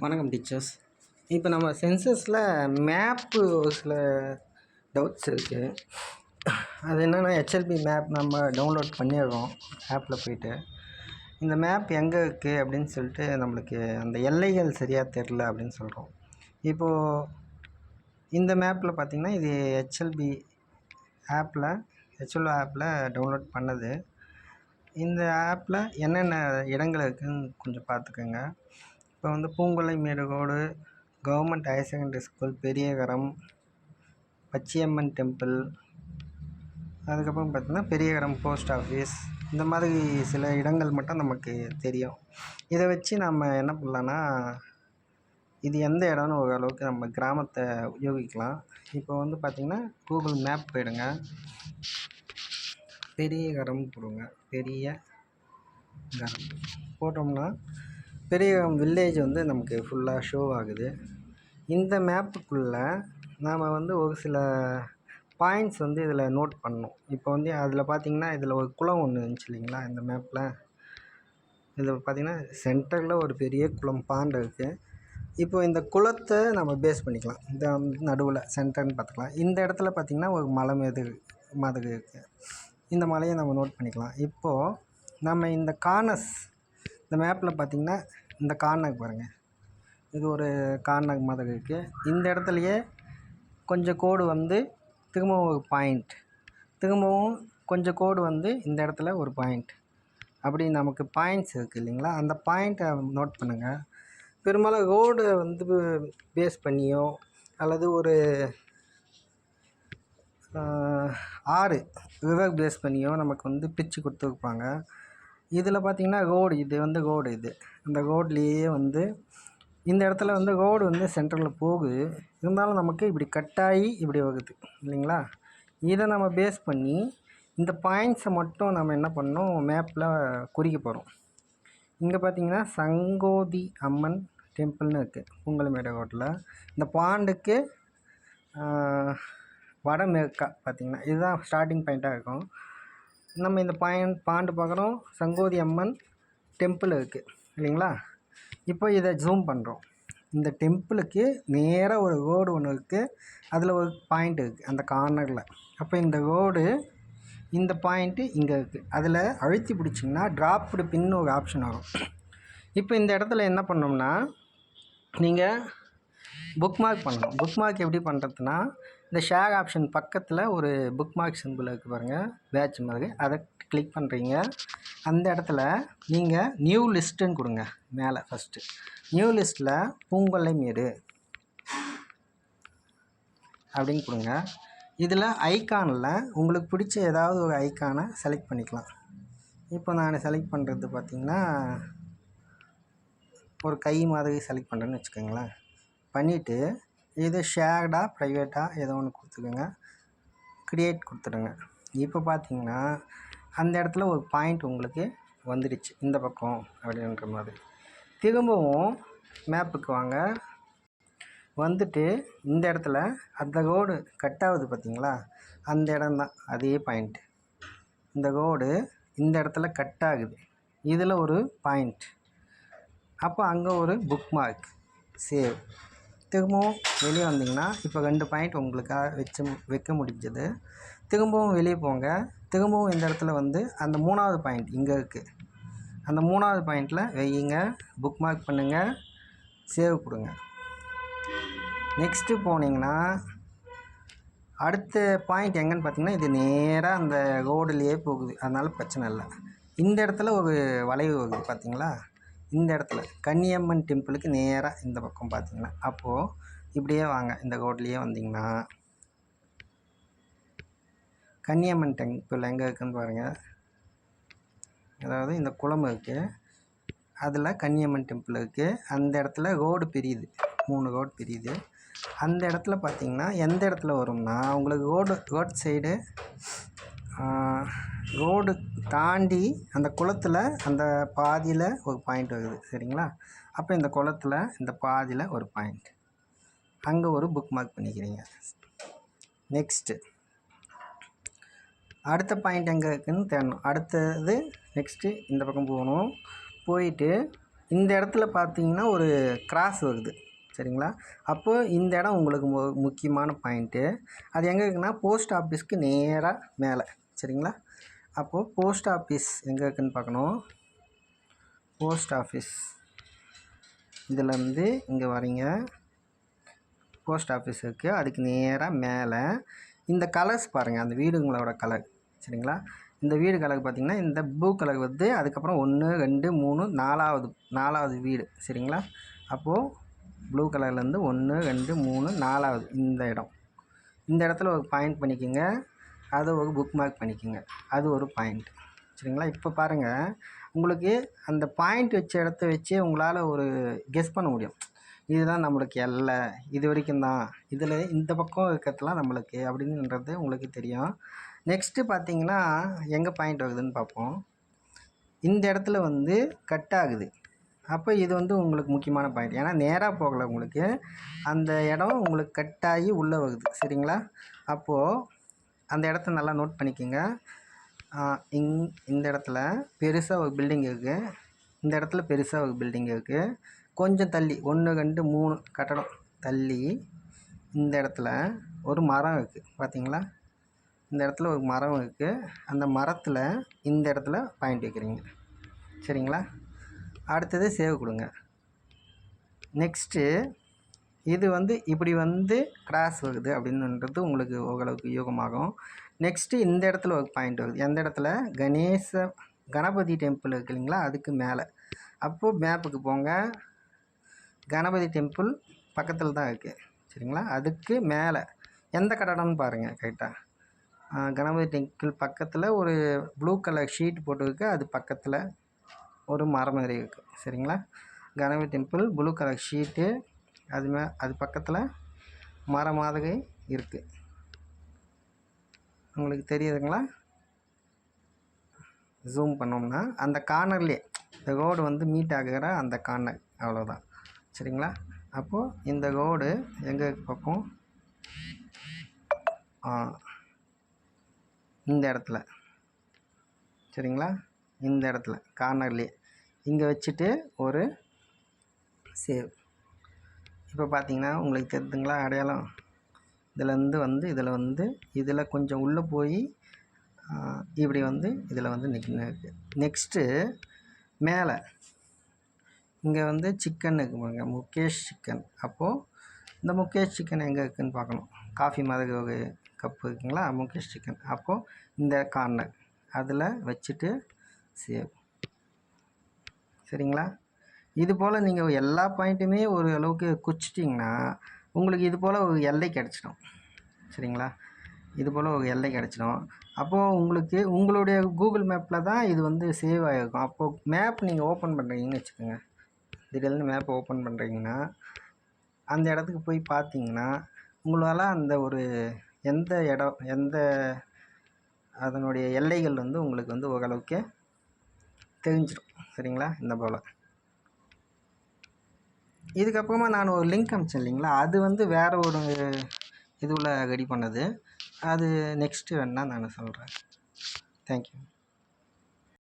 வணக்கம் டீச்சர்ஸ். இப்போ நம்ம சென்சஸில் மேப்பு சில டவுட்ஸ் இருக்குது. அது என்னென்னா ஹெச்எல்பி மேப் நம்ம டவுன்லோட் பண்ணிடுறோம் ஆப்பில் போய்ட்டு. இந்த மேப் எங்கே இருக்குது அப்படின்னு சொல்லிட்டு நம்மளுக்கு அந்த எல்லைகள் சரியாக தெரில அப்படின்னு சொல்கிறோம். இப்போது இந்த மேப்பில் பார்த்திங்கன்னா இது ஹெச்எல்பி ஆப்பில் டவுன்லோட் பண்ணது. இந்த ஆப்பில் என்னென்ன இடங்கள் இருக்குதுன்னு கொஞ்சம் பார்த்துக்கோங்க. இப்போ வந்து Poongollai Medukodu, government higher secondary school, Periyagaram, Pachaiyamman temple, அதுக்கப்புறம் பார்த்திங்கன்னா பெரியகரம் போஸ்ட் ஆஃபீஸ், இந்த மாதிரி சில இடங்கள் மட்டும் நமக்கு தெரியும். இதை வச்சு நம்ம என்ன பண்ணலான்னா, இது எந்த இடம்னு ஓரளவுக்கு நம்ம கிராமத்தை உபயோகிக்கலாம். இப்போ வந்து பார்த்திங்கன்னா கூகுள் மேப் போயிடுங்க, பெரியகரம் போடுங்க. பெரியகரம் போட்டோம்னா பெரியகரம் வில்லேஜ் வந்து நமக்கு ஃபுல்லாக ஷோ ஆகுது. இந்த மேப்புக்குள்ளே நாம் வந்து ஒரு சில பாயிண்ட்ஸ் வந்து இதில் நோட் பண்ணணும். இப்போ வந்து அதில் பார்த்திங்கன்னா இதில் ஒரு குளம் ஒன்று இருந்துச்சு இல்லைங்களா இந்த மேப்பில். இதில் பார்த்திங்கன்னா சென்டரில் ஒரு பெரிய குளம் பாண்டு இருக்குது. இப்போ இந்த குளத்தை நம்ம பேஸ் பண்ணிக்கலாம். இந்த நடுவில் சென்டர்னு பார்த்துக்கலாம். இந்த இடத்துல பார்த்திங்கன்னா ஒரு மலை மாதிரி இருக்குது. இந்த மலையை நம்ம நோட் பண்ணிக்கலாம். இப்போது நம்ம இந்த கார்னர்ஸ், இந்த மேப்பில் பார்த்திங்கன்னா இந்த கார்னர் பாருங்கள், இது ஒரு கார்னர் மாதிரி இருக்குது. இந்த இடத்துலையே கொஞ்சம் கோடு வந்து திரும்பவும் ஒரு பாயிண்ட், திரும்பவும் கொஞ்சம் கோடு வந்து இந்த இடத்துல ஒரு பாயிண்ட், அப்படி நமக்கு பாயிண்ட்ஸ் இருக்குது இல்லைங்களா. அந்த பாயிண்ட்டை நோட் பண்ணுங்கள். பெரும்பாலும் ரோடு வந்து பேஸ் பண்ணியோ அல்லது ஒரு ஆறு ரிவர் பேஸ் பண்ணியோ நமக்கு வந்து பிரித்து கொடுத்துருப்பாங்க. இதில் பார்த்திங்கன்னா ரோடு, இது வந்து ரோடு, இது இந்த ரோட்லேயே வந்து இந்த இடத்துல வந்து ரோடு வந்து சென்டரில் போகுது. இருந்தாலும் நமக்கு இப்படி கட்டாகி இப்படி வருது இல்லைங்களா. இதை நம்ம பேஸ் பண்ணி இந்த பாயிண்ட்ஸை மட்டும் நம்ம என்ன பண்ணோம், மேப்பில் குறிக்க போகிறோம். இங்கே பார்த்திங்கன்னா சங்கோதி அம்மன் டெம்பிள்னு இருக்குது பூங்கொல்லைமேடு ரோட்டில். இந்த பாண்டுக்கு வடமேற்கா பார்த்திங்கன்னா இதுதான் ஸ்டார்டிங் பாயிண்ட்டாக இருக்கும். நம்ம இந்த பாண்டு பார்க்குறோம், சங்கோதி அம்மன் டெம்பிள் இருக்குது இல்லைங்களா. இப்போ இதை ஜூம் பண்ணுறோம். இந்த டெம்பிளுக்கு நேராக ஒரு ரோடு ஒன்று இருக்குது, அதில் ஒரு பாயிண்ட் இருக்குது அந்த கார்னரில். அப்போ இந்த ரோடு, இந்த பாயிண்ட்டு இங்கே இருக்குது. அதில் அழுத்தி பிடிச்சிங்கன்னா ட்ராப்டு பின்னு ஒரு ஆப்ஷன் வரும். இப்போ இந்த இடத்துல என்ன பண்ணோம்னா, நீங்கள் புக் மார்க் பண்ணணும். புக் மார்க் எப்படி பண்ணுறதுனா, இந்த ஷேர் ஆப்ஷன் பக்கத்தில் ஒரு புக் மார்க் சிம்பிள் இருக்குது பாருங்கள், பேட்ச் மாதிரி, அதை கிளிக் பண்ணுறீங்க. அந்த இடத்துல நீங்கள் நியூ லிஸ்ட்டுன்னு கொடுங்க. மேலே ஃபஸ்ட்டு நியூ லிஸ்ட்டில் பூங்கொல்லைமேடு அப்படின்னு கொடுங்க. இதில் ஐக்கானில் உங்களுக்கு பிடிச்ச ஏதாவது ஒரு ஐக்கானை செலக்ட் பண்ணிக்கலாம். இப்போ நான் செலக்ட் பண்ணுறது பார்த்திங்கன்னா ஒரு கை மாதிரி செலக்ட் பண்ணுறேன்னு வச்சுக்கோங்களேன். பண்ணிவிட்டு இது ஷேர்டாக ப்ரைவேட்டாக ஏதோ ஒன்று கொடுத்துக்கோங்க, க்ரியேட் கொடுத்துடுங்க. இப்போ பார்த்திங்கன்னா அந்த இடத்துல ஒரு பாயிண்ட் உங்களுக்கு வந்துடுச்சு இந்த பக்கம் அப்படின்ற மாதிரி. திரும்பவும் மேப்புக்கு வாங்க, வந்துட்டு இந்த இடத்துல அந்த ரோடு கட் ஆகுது பார்த்திங்களா, அந்த இடம்தான் அதே பாயிண்ட். இந்த ரோடு இந்த இடத்துல கட் ஆகுது, இதில் ஒரு பாயிண்ட். அப்போ அங்கே ஒரு புக் மார்க் சேவ். திரும்பவும் வெளியே வந்திங்கன்னா இப்போ 2 பாயிண்ட் உங்களுக்காக வைக்க முடிஞ்சது. திரும்பவும் வெளியே போங்க. திரும்பவும் இந்த இடத்துல வந்து அந்த 3வது பாயிண்ட் இங்கே இருக்குது, அந்த 3வது பாயிண்டில் வையுங்க, புக் மார்க் பண்ணுங்கள், சேவ் கொடுங்க. நெக்ஸ்ட்டு போனீங்கன்னா அடுத்த பாயிண்ட் எங்கன்னு பார்த்தீங்கன்னா இது நேராக அந்த ரோடுலேயே போகுது, அதனால் பிரச்சனை இல்லை. இந்த இடத்துல ஒரு வளைவு வருது பார்த்திங்களா, இந்த இடத்துல கன்னியம்மன் டெம்பிளுக்கு நேராக இந்த பக்கம் பார்த்திங்கன்னா. அப்போது இப்படியே வாங்க, இந்த ரோட்லேயே வந்திங்கன்னா கன்னியம்மன் டெம்பிள் எங்கே இருக்குதுன்னு பாருங்கள். அதாவது இந்த குளம் இருக்குது, அதில் கன்னியம்மன் டெம்பிள் இருக்குது. அந்த இடத்துல ரோடு பிரியுது, 3 ரோடு பிரியுது. அந்த இடத்துல பார்த்திங்கன்னா எந்த இடத்துல வரும்னா, உங்களுக்கு ரோட் சைடு ரோடு தாண்டி அந்த குளத்தில் அந்த பாதியில் ஒரு பாயிண்ட் வருது சரிங்களா. அப்போ இந்த குளத்தில் இந்த பாதியில் ஒரு பாயிண்ட், அங்கே ஒரு புக் மார்க் பண்ணிக்கிறீங்க. நெக்ஸ்ட்டு அடுத்த பாயிண்ட் எங்கே இருக்குதுன்னு தேடணும். அடுத்தது நெக்ஸ்ட்டு இந்த பக்கம் போகணும். போயிட்டு இந்த இடத்துல பார்த்தீங்கன்னா ஒரு கிராஸ் வருது சரிங்களா. அப்போது இந்த இடம் உங்களுக்கு முக்கியமான பாயிண்ட்டு. அது எங்கே இருக்குன்னா போஸ்ட் ஆஃபீஸ்க்கு நேராக மேலே சரிங்களா. அப்போது போஸ்ட் ஆஃபீஸ் எங்கே இருக்குதுன்னு பார்க்கணும். போஸ்ட் ஆஃபீஸ் இதிலேருந்து இங்கே வரீங்க, போஸ்ட் ஆஃபீஸ் இருக்குது. அதுக்கு நேராக மேலே இந்த கலர்ஸ் பாருங்கள், அந்த வீடுங்களோட கலர் சரிங்களா. இந்த வீடு கலர் பார்த்திங்கன்னா இந்த ப்ளூ கலர் வந்து அதுக்கப்புறம் 1 2 3 4வது வீடு சரிங்களா. அப்போது ப்ளூ கலர்லேருந்து 1 2 3 4வது இந்த இடத்துல ஒரு பாயிண்ட் பண்ணிக்கோங்க. அதை ஒரு புக் மார்க் பண்ணிக்கோங்க. அது ஒரு பாயிண்ட் சரிங்களா. இப்போ பாருங்கள், உங்களுக்கு அந்த பாயிண்ட் வச்ச இடத்த வச்சே உங்களால் ஒரு கெஸ் பண்ண முடியும். இதுதான் நம்மளுக்கு எல்லை, இது வரைக்கும் தான், இதில் இந்த பக்கம் இருக்கிறதுலாம் நம்மளுக்கு அப்படின்றது உங்களுக்கு தெரியும். நெக்ஸ்ட்டு பார்த்தீங்கன்னா எங்கே பாயிண்ட் வருதுன்னு பார்ப்போம். இந்த இடத்துல வந்து கட் ஆகுது. அப்போ இது வந்து உங்களுக்கு முக்கியமான பாயிண்ட். ஏன்னா நேராக போகலை, உங்களுக்கு அந்த இடம் உங்களுக்கு கட் ஆகி உள்ளே வருது சரிங்களா. அப்போது அந்த இடத்த நல்லா நோட் பண்ணிக்கோங்க. இந்த இடத்துல பெருசாக ஒரு பில்டிங் இருக்குது, இந்த இடத்துல பெருசாக ஒரு பில்டிங் இருக்குது. கொஞ்சம் தள்ளி 1 2 3 கட்டடம் தள்ளி இந்த இடத்துல ஒரு மரம் இருக்குது பார்த்தீங்களா. இந்த இடத்துல ஒரு மரம் இருக்குது. அந்த மரத்தில் இந்த இடத்துல பாயிண்ட் வைக்கிறீங்க சரிங்களா. அடுத்தது சேவ் கொடுங்க. நெக்ஸ்ட்டு இது வந்து இப்படி வந்து கிராஸ் வருது அப்படின்றது உங்களுக்கு ஓரளவுக்கு யூகமாகும். நெக்ஸ்ட்டு இந்த இடத்துல ஒரு பாயிண்ட் வருது. எந்த இடத்துல? கணபதி டெம்பிள் இருக்கு இல்லைங்களா, அதுக்கு மேலே. அப்போது மேப்புக்கு போங்க, கணபதி டெம்பிள் பக்கத்தில் தான் இருக்குது சரிங்களா. அதுக்கு மேலே எந்த கட்டடம்னு பாருங்கள் கரெக்டாக. கணபதி டெம்பிள் பக்கத்தில் ஒரு ப்ளூ கலர் ஷீட் போட்டுருக்கு, அது பக்கத்தில் ஒரு மரம் மாதிரி இருக்குது சரிங்களா. Ganapathi temple blue colour sheet, அது பக்கத்தில் மரம் மாதிரி இருக்குது. உங்களுக்கு தெரியுதுங்களா? ஜூம் பண்ணோம்னா அந்த கார்னர்லேயே இந்த ரோடு வந்து மீட் ஆகிற அந்த கார்னர், அவ்வளோதான் சரிங்களா. அப்போது இந்த ரோடு எங்கே பார்ப்போம், இந்த இடத்துல சரிங்களா. இந்த இடத்துல கார்னர்லேயே இங்கே வச்சுட்டு ஒரு சேவ். இப்போ பார்த்தீங்கன்னா உங்களுக்கு தெரியுதுங்களா அடையாளம். இதில் கொஞ்சம் உள்ளே போய் இப்படி வந்து இதில் வந்து நிற்குது. நெக்ஸ்ட்டு மேலே இங்கே வந்து சிக்கன் இருக்கு பாருங்க, முகேஷ் சிக்கன். அப்போது இந்த முகேஷ் சிக்கன் எங்கே இருக்குதுன்னு பார்க்கணும். காஃபி மாதிரி ஒரு கப்பு இருக்குங்களா, முகேஷ் சிக்கன். அப்போது இந்த கார்னர் அதில் வச்சுட்டு சேவ் சரிங்களா. இது போல் நீங்கள் எல்லா பாயிண்ட்டுமே ஒரு அளவுக்கு குறிச்சிட்டிங்கன்னா உங்களுக்கு இது போல் ஒரு எல்லை கிடச்சிடும் சரிங்களா. இது போல் ஒரு எல்லை கிடச்சிடும். அப்போது உங்களுக்கு உங்களுடைய கூகுள் மேப்பில் தான் இது வந்து சேவ் ஆகிருக்கும். அப்போது மேப் நீங்கள் ஓப்பன் பண்ணுறீங்கன்னு வச்சுக்கோங்க, திடீர்னு மேப் ஓப்பன் பண்ணுறீங்கன்னா அந்த இடத்துக்கு போய் பார்த்தீங்கன்னா உங்களால் அந்த ஒரு எந்த அதனுடைய எல்லைகள் வந்து உங்களுக்கு வந்து ஓரளவுக்கு தெரிஞ்சிடும் சரிங்களா. இந்த போல் இதுக்கப்புறமா நான் ஒரு லிங்க் அனுப்பிச்சேன் இல்லைங்களா, அது வந்து வேறு ஒரு இதுவில் ரெடி பண்ணது. அது நெக்ஸ்ட்டு வேணால் நான் சொல்கிறேன். தேங்க்யூ.